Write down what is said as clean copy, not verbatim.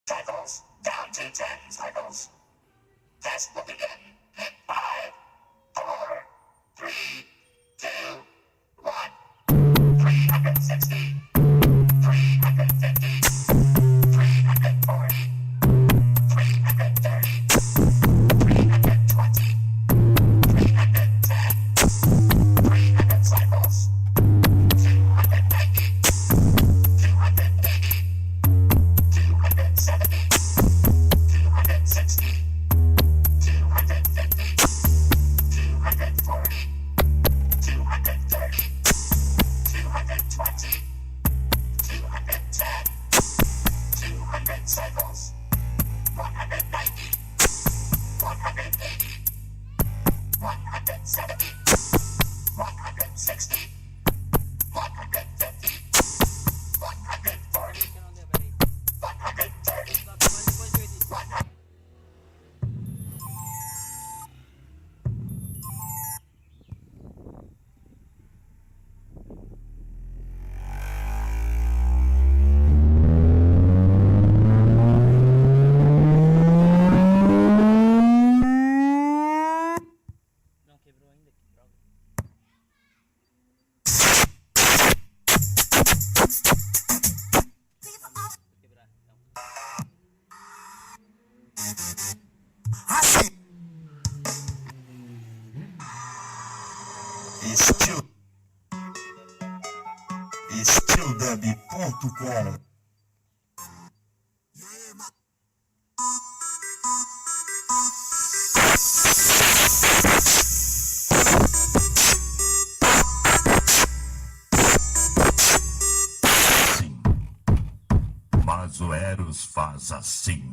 cycles, down to 10 cycles. Test will begin in 5, 4, 3, 2, 1. 360, 350, 340, 330, 320, 310, 300 cycles, 290, 280, 270, 260, 250, 240, 230, 220, 210, 200 cycles, 190, 180, 170, 160, 150, 140, 130, 100. Não quebrou ainda, que droga. Vou quebrar, não. Assim. Estildub.com. Sim, mas o Eros faz assim.